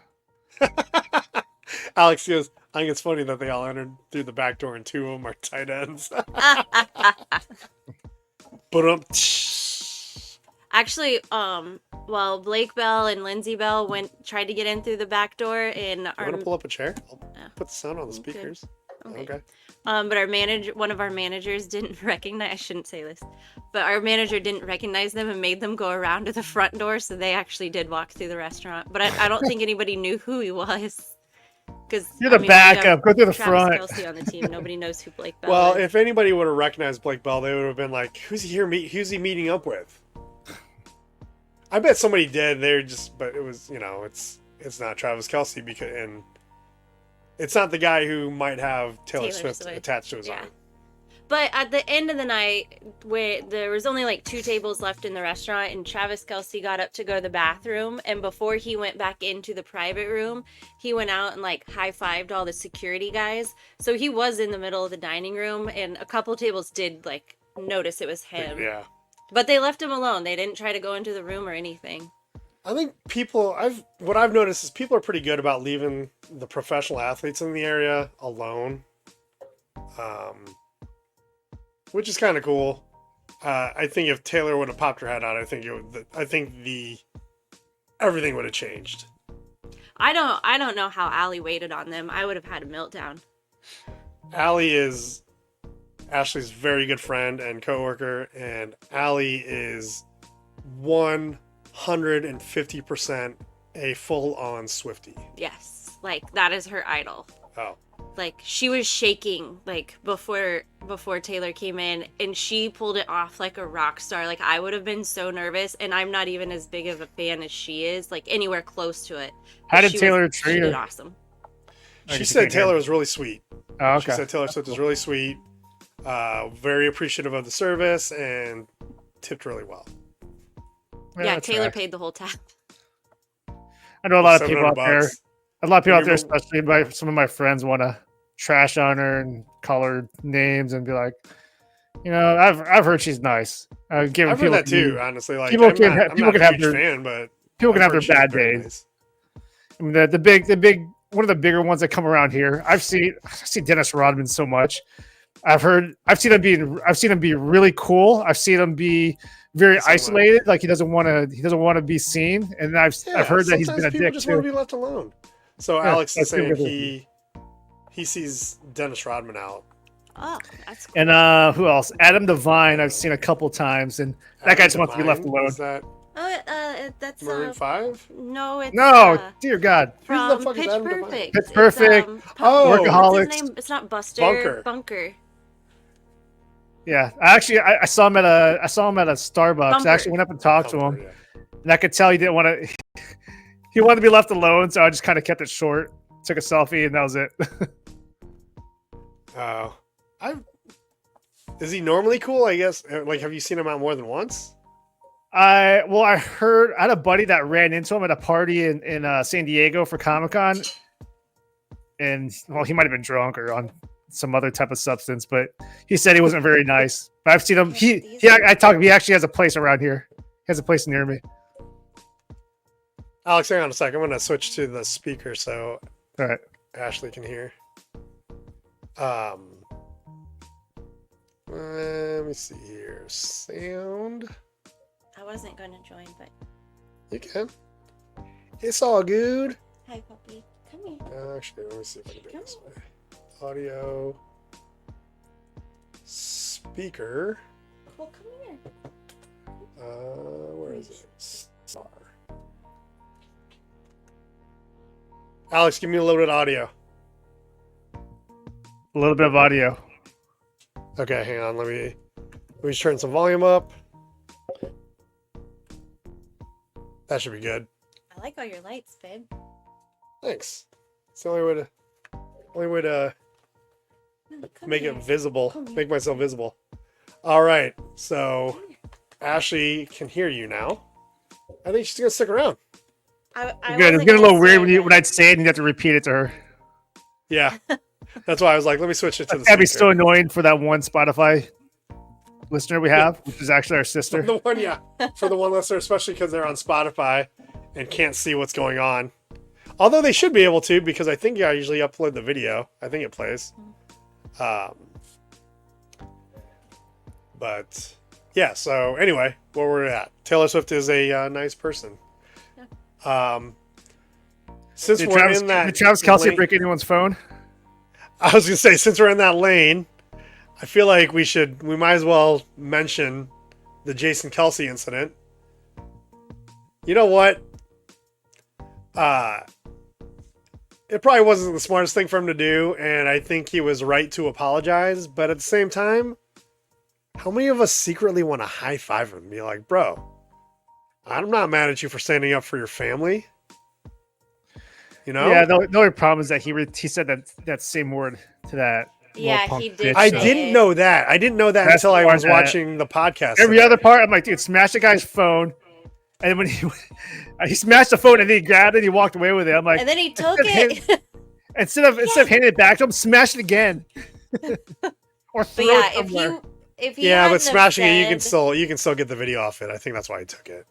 Alex goes, I think it's funny that they all entered through the back door and 2 of them are tight ends. But actually, well, Blake Bell and Lindsay Bell tried to get in through the back door, and you want to pull up a chair? I'll put the sound on the speakers. Okay. But one of our managers didn't recognize. I shouldn't say this, but our manager didn't recognize them and made them go around to the front door, so they actually did walk through the restaurant. But I don't think anybody knew who he was. Because you're the backup. Go through the front. Kelce on the team. Nobody knows who Blake Bell well, is. If anybody would have recognized Blake Bell, they would have been like, "Who's he here? Who's he meeting up with?" I bet somebody did. But it was, it's not Travis Kelce and it's not the guy who might have Taylor Swift attached to his arm. But at the end of the night, where there was only like 2 tables left in the restaurant, and Travis Kelce got up to go to the bathroom, and before he went back into the private room, he went out and like high-fived all the security guys. So he was in the middle of the dining room, and a couple tables did like notice it was him. Yeah. But they left him alone. They didn't try to go into the room or anything. I think what I've noticed is people are pretty good about leaving the professional athletes in the area alone. Which is kind of cool. I think if Taylor would have popped her head out, everything would have changed. I don't know how Allie waited on them. I would have had a meltdown. Allie is Ashley's very good friend and coworker, and Allie is 150% a full-on Swiftie. Yes, like that is her idol. Oh. Like she was shaking like before Taylor came in, and she pulled it off like a rock star. Like I would have been so nervous, and I'm not even as big of a fan as she is, like anywhere close to it. How did Taylor treat her? She did awesome. She said Taylor was really sweet. Oh, okay. She said Taylor Swift was really sweet, very appreciative of the service, and tipped really well. Yeah, Taylor paid the whole tab. I know a lot of people out there. A lot of people out there, especially some of my friends, want to trash on her and call her names and be like, I've heard she's nice. I've heard that too, honestly. Like people can have their bad days. Nice. I mean, the big one of the bigger ones that come around here. I've seen Dennis Rodman so much. I've seen him be really cool. I've seen him be very isolated, like he doesn't want to be seen. And I've heard that he's been a dick just too. Want to be left alone. So yeah, Alex is saying he sees Dennis Rodman out. Oh, that's cool. And who else? Adam Devine. I've seen a couple times, and that guy just wants to be left alone. Is that? That's Maroon 5? No, it's dear God. From Pitch Perfect. Pitch Perfect. Workaholics. It's not Buster. Bunker. Yeah, I saw him at a Starbucks. Bunker. I actually went up and talked to him, and I could tell he didn't want to. He wanted to be left alone, so I just kind of kept it short. Took a selfie, and that was it. Oh, is he normally cool? I guess. Like, have you seen him out more than once? I heard I had a buddy that ran into him at a party in San Diego for Comic-Con, and well, he might have been drunk or on some other type of substance, but he said he wasn't very nice. But I've seen him. I talked. He actually has a place around here. He has a place near me. Alex, hang on a second. I'm going to switch to the speaker so All right. Ashley can hear. Let me see here. Sound. I wasn't going to join, but You can. It's all good. hi, puppy. Come here. Actually, let me see if I can do it this way. Audio. Speaker. Well, come here. Where is it? Star. Alex, give me a little bit of audio. A little bit of audio. Okay, hang on. Let me just turn some volume up. That should be good. I like all your lights, babe. Thanks. It's the only way to Come make here. it visible, Come here. make myself visible. All right, so Ashley can hear you now. I think she's gonna stick around. I Good. It's wasn't getting a little gonna weird say when that. I'd say it and you have to repeat it to her. Yeah, that's why I was like, let me switch it to the That'd be speaker. so annoying for that one Spotify listener we have, which is actually our sister. The one, yeah, for the one listener, especially because they're on Spotify and can't see what's going on. Although they should be able to, because I think I usually upload the video. I think it plays. But yeah, so anyway, where we're at. Taylor Swift is a nice person. Since Did we're in that did Travis Kelce lane- break anyone's phone? I was gonna say, since we're in that lane, I feel like we might as well mention the Jason Kelce incident. You know what? It probably wasn't the smartest thing for him to do, and I think he was right to apologize. But at the same time, how many of us secretly want to high five him and be like, bro, I'm not mad at you for standing up for your family. You know? Yeah, the only problem is that he said that same word to that. Yeah, little punk he did. bitch, I so- didn't know that. I didn't know that That's until I the was part that- watching the podcast. Every today. other part, I'm like, dude, smash the guy's phone. And then when he smashed the phone and then he grabbed it, and he walked away with it. I'm like, And then he took instead of it. instead of handing it back to him, smash it again, or But throw yeah, it somewhere. if he Yeah, but hadn't have smashing it, said- you can still get the video off it. I think that's why he took it.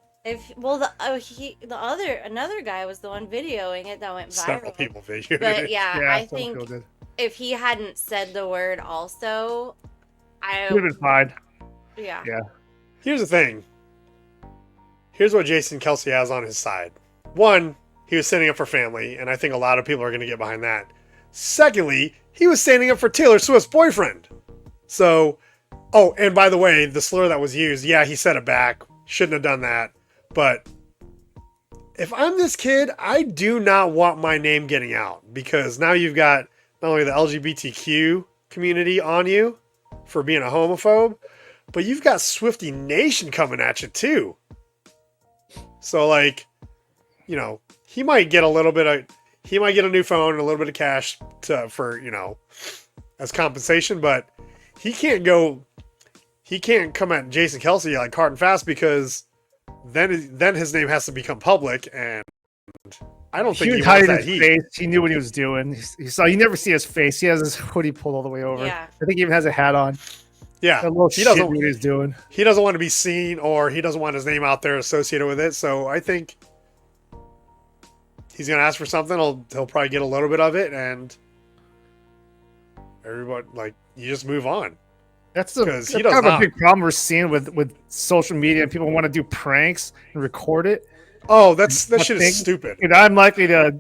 Another guy was the one videoing it that went viral. Several people videoed But it. yeah, Yeah, I some think people did. if he hadn't said the word also, He would have been fine. yeah. Yeah. Here's the thing. Here's what Jason Kelce has on his side. One, he was standing up for family, and I think a lot of people are going to get behind that. Secondly, he was standing up for Taylor Swift's boyfriend. So, oh, and by the way, the slur that was used, yeah, he said it back. Shouldn't have done that. But if I'm this kid, I do not want my name getting out, because now you've got not only the LGBTQ community on you for being a homophobe, but you've got Swiftie Nation coming at you too. So, like, you know, he might get a new phone and a little bit of cash for, you know, as compensation, but he can't come at Jason Kelce like hard and fast, because then his name has to become public, and I don't think He he was wants hiding that his heat. face. He knew what he was doing. You never see his face. He has his hoodie pulled all the way over. Yeah. I think he even has a hat on. Yeah, That little he shit doesn't. what he's doing. He doesn't want to be seen, or he doesn't want his name out there associated with it. So I think he's gonna ask for something. He'll probably get a little bit of it, and everybody, like, you just move on. That's Because he kind does of a not. big problem we're seeing with social media, and people want to do pranks and record it. Oh, that shit think- is stupid. Dude, I'm likely to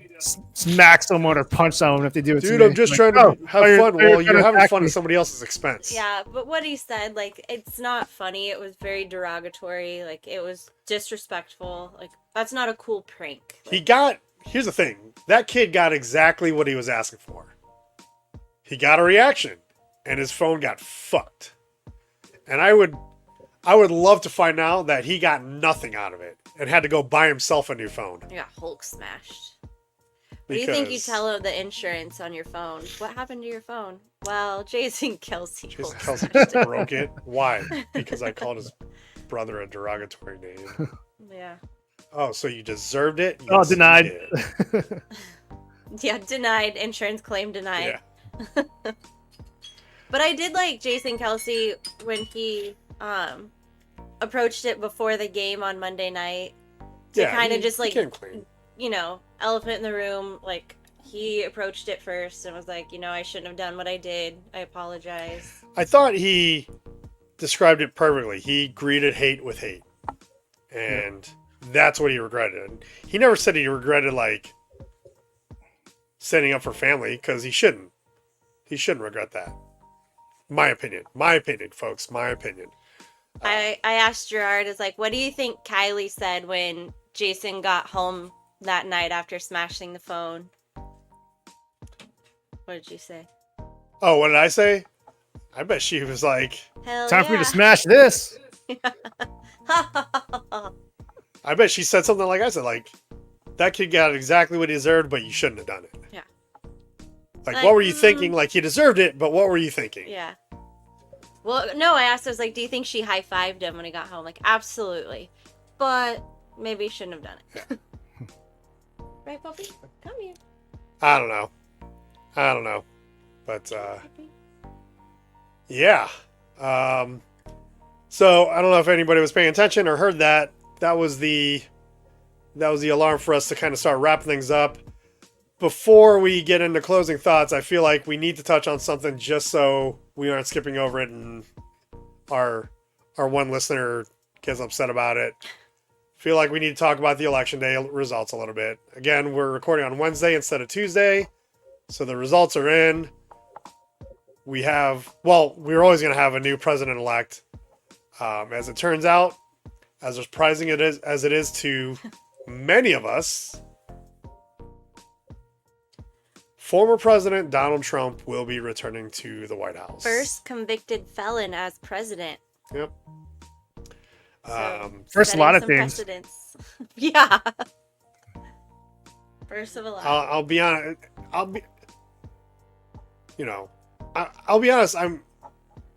smack someone or punch someone if they do it. Dude, to me. I'm just Like, trying to oh, have you're- fun. you're Well, you're trying to having attack fun me. at somebody else's expense. Yeah, but what he said, like, it's not funny. It was very derogatory. Like, it was disrespectful. Like, that's not a cool prank. Like, Here's the thing. That kid got exactly what he was asking for. He got a reaction, and his phone got fucked. And I would love to find out that he got nothing out of it and had to go buy himself a new phone. you got Hulk smashed. What do you think you Because tell the insurance on your phone? What happened to your phone? Well, Jason Kelce. Jason Hulk Kelce smashed just broke it. Why? Because I called his brother a derogatory name. it. Yeah. Oh, so you deserved it? Oh, Yes, you denied. did. Yeah, denied. Insurance claim denied. Yeah. But I did like Jason Kelsey when he approached it before the game on Monday night to kind of just like, you know, elephant in the room. Like, he approached it first and was like, you know, I shouldn't have done what I did. I apologize. I thought he described it perfectly. He greeted hate with hate. And that's what he regretted. And he never said he regretted, like, standing up for family, because he shouldn't. He shouldn't regret that. My opinion, folks. My opinion. I asked Gerard, is like, what do you think Kylie said when Jason got home that night after smashing the phone? What did you say? Oh, what did I say? I bet she was like, hell time for me to smash this. I bet she said something like I said, like, that kid got exactly what he deserved, but you shouldn't have done it. Yeah. Like, what were you thinking? Like, he deserved it, but what were you thinking? Yeah. Well, no, I asked, I was like, do you think she high-fived him when he got home? Like, absolutely. But maybe he shouldn't have done it. Yeah. Right, puppy? Come here. I don't know. But, yeah. So, I don't know if anybody was paying attention or heard that. That was the alarm for us to kind of start wrapping things up. Before we get into closing thoughts, I feel like we need to touch on something just so we aren't skipping over it and our one listener gets upset about it. Feel like we need to talk about the election day results a little bit. Again, we're recording on Wednesday instead of Tuesday, so the results are in. We're always going to have a new president-elect. As it turns out, as surprising as it is to many of us, former President Donald Trump will be returning to the White House. First convicted felon as president. Yep. So, first a lot of things. Precedents. Yeah. First of a lot. I'll be honest. I'll be honest. I'm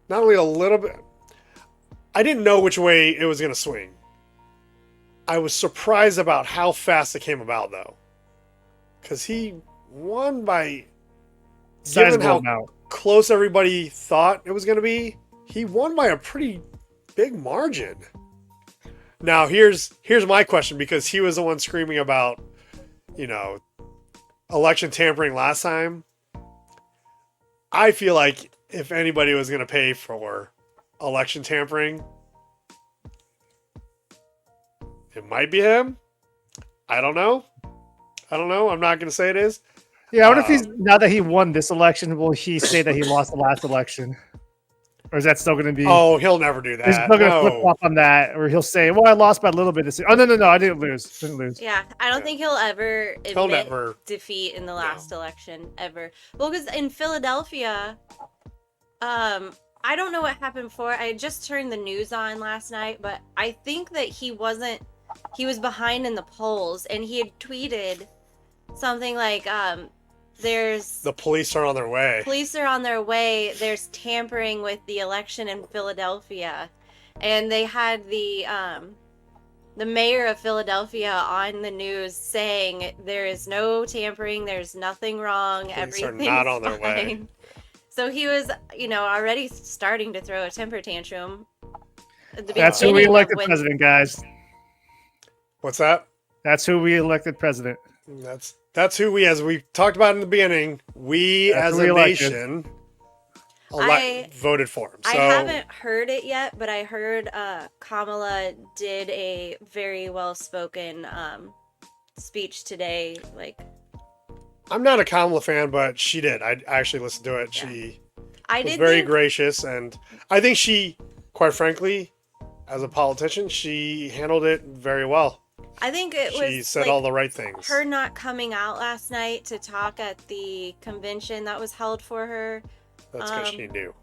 not only a little bit. I didn't know which way it was going to swing. I was surprised about how fast it came about, though, because he won by, given how close everybody thought it was going to be, he won by a pretty big margin. Now, here's my question, because he was the one screaming about, election tampering last time. I feel like if anybody was going to pay for election tampering, it might be him. I don't know. I'm not going to say it is. Yeah, I wonder if now that he won this election, will he say that he lost the last election? Or is that still going to be... Oh, he'll never do that. He's still going to flip flop on that. Or he'll say, well, I lost by a little bit this year. Oh, no, I didn't lose. Yeah, I don't think he'll ever admit defeat in the last election, ever. Well, because in Philadelphia, I don't know what happened before. I just turned the news on last night, but I think that he was behind in the polls, and he had tweeted something like, the police are on their way. There's tampering with the election in Philadelphia. And they had the mayor of Philadelphia on the news saying there is no tampering, there's nothing wrong, everything's not on their fine. way. So he was, already starting to throw a temper tantrum. That's who we elected president, guys. What's that? That's who we elected president. That's who as we talked about in the beginning, as a nation voted for him. So, I haven't heard it yet, but I heard Kamala did a very well-spoken speech today. Like, I'm not a Kamala fan, but she did. I actually listened to it. Yeah. She was very gracious, and I think she, quite frankly, as a politician, she handled it very well. I think she said all the right things. Her not coming out last night to talk at the convention that was held for her. That's because she knew.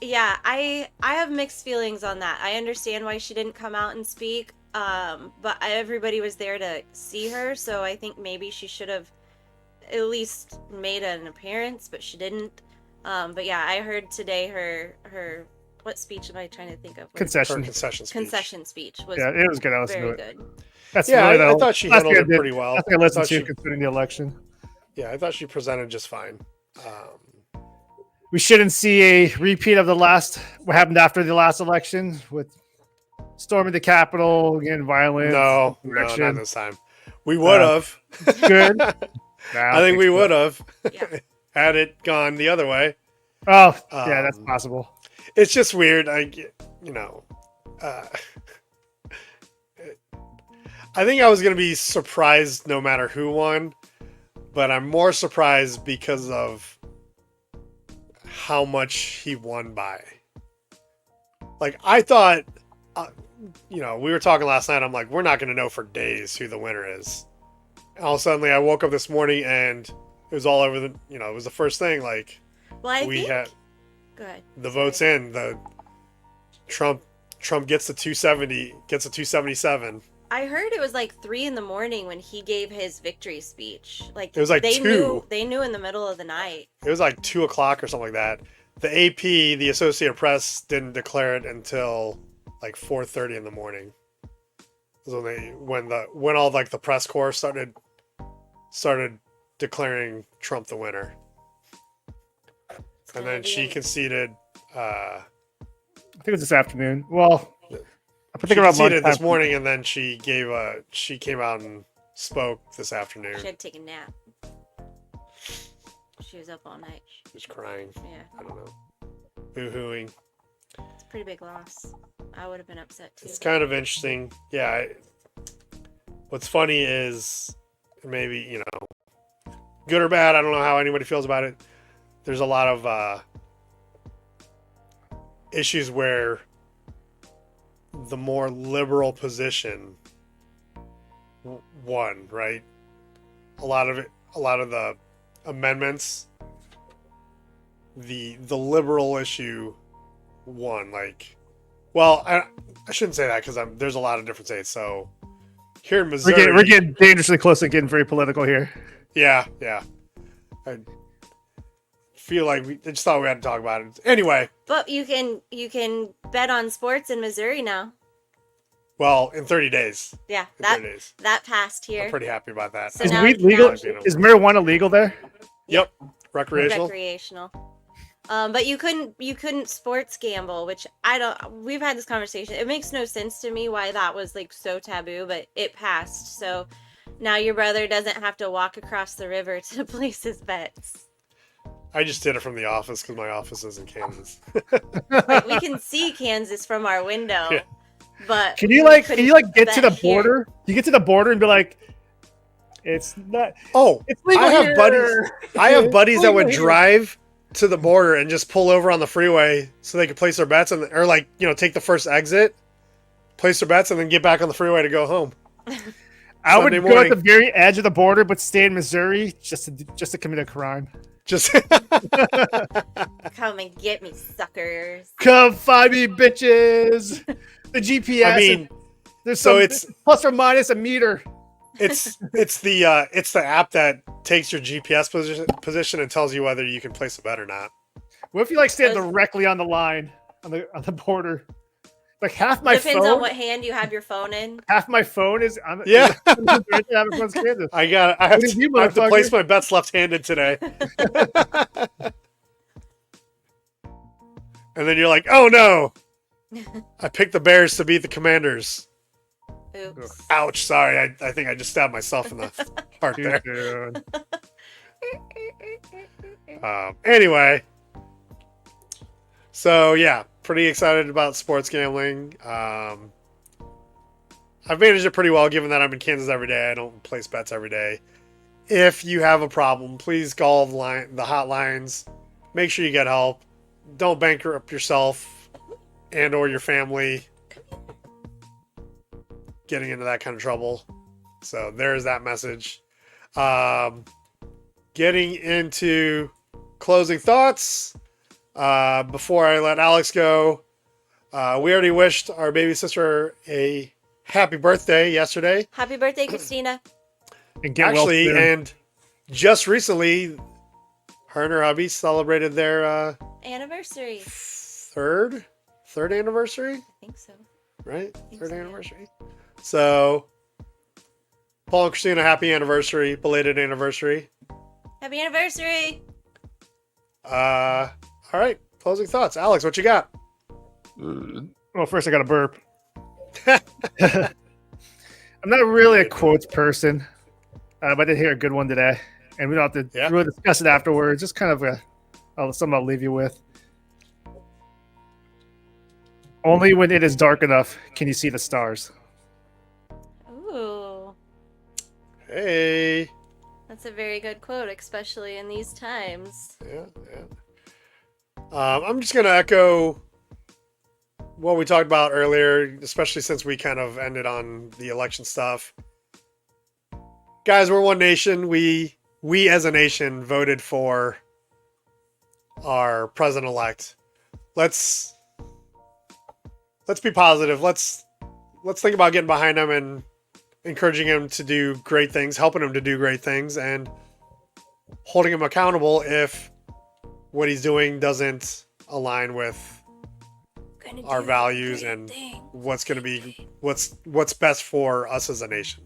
Yeah, I have mixed feelings on that. I understand why she didn't come out and speak, but everybody was there to see her, so I think maybe she should have at least made an appearance, but she didn't. But yeah, I heard today her what speech am I trying to think of? Concession speech was it was good. Very good. That's I thought she handled it pretty well. I think I listened to considering the election. I thought she presented just fine. We shouldn't see a repeat of what happened after the last election with storming the Capitol, getting violent. No, not this time. We would have. Good. I think we would have had it gone the other way. Oh, yeah, that's possible. It's just weird. I think I was going to be surprised no matter who won, but I'm more surprised because of how much he won by. Like, I thought, we were talking last night. I'm like, we're not going to know for days who the winner is. And all of a sudden, I woke up this morning and it was all over it was the first thing. Like, had go ahead. The votes in. The Trump gets the 270, gets a 277. I heard it was like 3 a.m. when he gave his victory speech. Like, it was like 2. They knew in the middle of the night. It was like 2 o'clock or something like that. The AP, the Associated Press, didn't declare it until like 4:30 in the morning. When all like the press corps started declaring Trump the winner. And then she conceded. I think it was this afternoon. Well, I think around lunchtime this morning, and then she came out and spoke this afternoon. She had to take a nap. She was up all night. She was crying. Yeah. I don't know. Boo-hooing. It's a pretty big loss. I would have been upset too. It's kind of interesting. Yeah. What's funny is maybe, good or bad, I don't know how anybody feels about it. There's a lot of issues where the more liberal position won, right? A lot of the amendments, the liberal issue won. Like, well, I shouldn't say that because there's a lot of different states. So here in Missouri, we're getting dangerously close to getting very political here. Yeah. I feel like I just thought we had to talk about it anyway. But you can bet on sports in Missouri now. Well, in 30 days. Yeah, that passed here. I'm pretty happy about that. So is weed legal? Is marijuana legal there? Yep, recreational. But you couldn't sports gamble, which we've had this conversation. It makes no sense to me why that was like so taboo, but it passed. So now your brother doesn't have to walk across the river to place his bets. I just did it from the office because my office is in Kansas. Like, we can see Kansas from our window. Yeah. But can you get to the border? You get to the border and be like, it's not. Oh, it's legal I have buddies that would drive to the border and just pull over on the freeway so they could place their bets or take the first exit, place their bets, and then get back on the freeway to go home. I would go at the very edge of the border, but stay in Missouri just to commit a crime. Just come and get me, suckers! Come find me, bitches! The GPS. I mean, it's plus or minus a meter. It's the app that takes your GPS position and tells you whether you can place a bet or not. What if you stand directly on the line on the border? Like half my phone. Depends on what hand you have your phone in. Half my phone is on. Yeah. I have to place my bets left-handed today. And then you're like, oh no, I picked the Bears to beat the Commanders. Oops. Ouch! Sorry, I think I just stabbed myself in the heart there. Anyway, so yeah, pretty excited about sports gambling. I've managed it pretty well, given that I'm in Kansas every day. I don't place bets every day. If you have a problem, please call the hotlines. Make sure you get help. Don't bankrupt yourself and or your family getting into that kind of trouble. So there's that message. Getting into closing thoughts. Before I let Alex go, we already wished our baby sister a happy birthday yesterday. Happy birthday, Christina. And just recently, her and her hubby celebrated their anniversary. Third anniversary? I think so. Right? Third anniversary. So, Paul and Christina, happy anniversary, belated anniversary. Happy anniversary! All right. Closing thoughts. Alex, what you got? Well, first I got a burp. I'm not really a quotes person, but I did hear a good one today, and we don't have to really discuss it afterwards. Just kind of something I'll leave you with. Only when it is dark enough can you see the stars. Ooh. Hey. That's a very good quote, especially in these times. Yeah. I'm just going to echo what we talked about earlier, especially since we kind of ended on the election stuff. Guys, we're one nation. We as a nation voted for our president-elect. Let's be positive. Let's think about getting behind him and encouraging him to do great things, helping him to do great things, and holding him accountable if what he's doing doesn't align with our values and what's going to be what's best for us as a nation.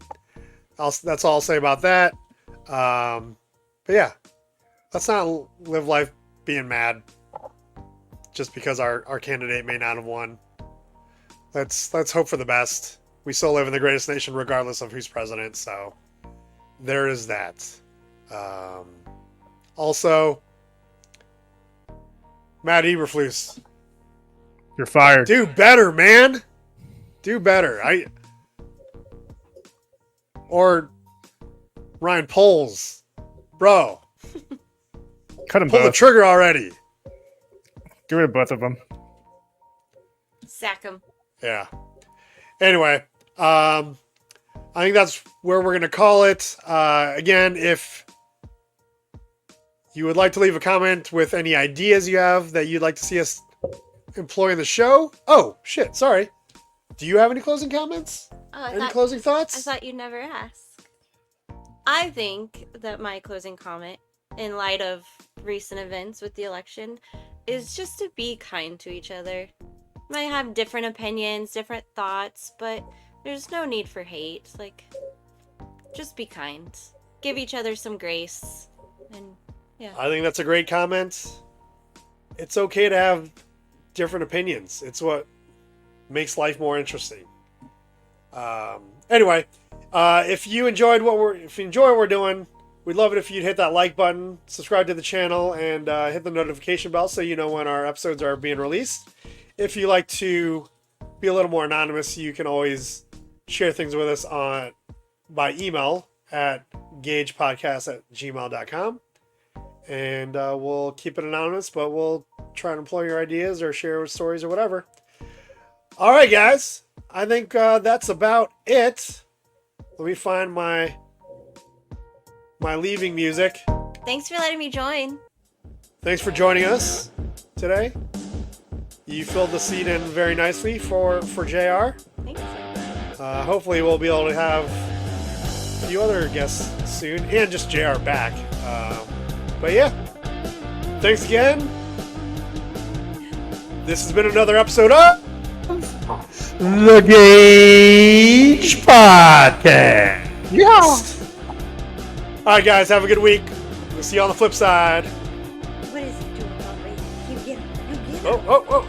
That's all I'll say about that. But yeah, let's not live life being mad just because our candidate may not have won. Let's hope for the best. We still live in the greatest nation regardless of who's president, so there is that. Also, Matt Eberflus, you're fired. Do better, man. Do better. Or Ryan Poles, bro. Cut him. Pull both. The trigger already. Get rid of both of them. Sack him. Yeah. Anyway, I think that's where we're going to call it. Again, if you would like to leave a comment with any ideas you have that you'd like to see us employ in the show. Oh, shit. Sorry. Do you have any closing comments? Any closing thoughts? I thought you'd never ask. I think that my closing comment, in light of recent events with the election, is just to be kind to each other. Might have different opinions, different thoughts, but there's no need for hate. Like, just be kind. Give each other some grace. And yeah. I think that's a great comment. It's okay to have different opinions. It's what makes life more interesting. Anyway, if you enjoy what we're doing, we'd love it if you'd hit that like button, subscribe to the channel, and hit the notification bell so you know when our episodes are being released. If you like to be a little more anonymous, you can always share things with us by email at gajepodcast@gmail.com. And we'll keep it anonymous, but we'll try and employ your ideas or share stories or whatever. All right, guys. I think that's about it. Let me find my leaving music. Thanks for letting me join. Thanks for joining us today. You filled the seat in very nicely for JR. Thanks. Hopefully we'll be able to have a few other guests soon and just JR back. But yeah, thanks again. This has been another episode of the GAJ Podcast. Yeah. All right, guys, have a good week. We'll see you on the flip side. What is it doing already? You get him. Oh, I got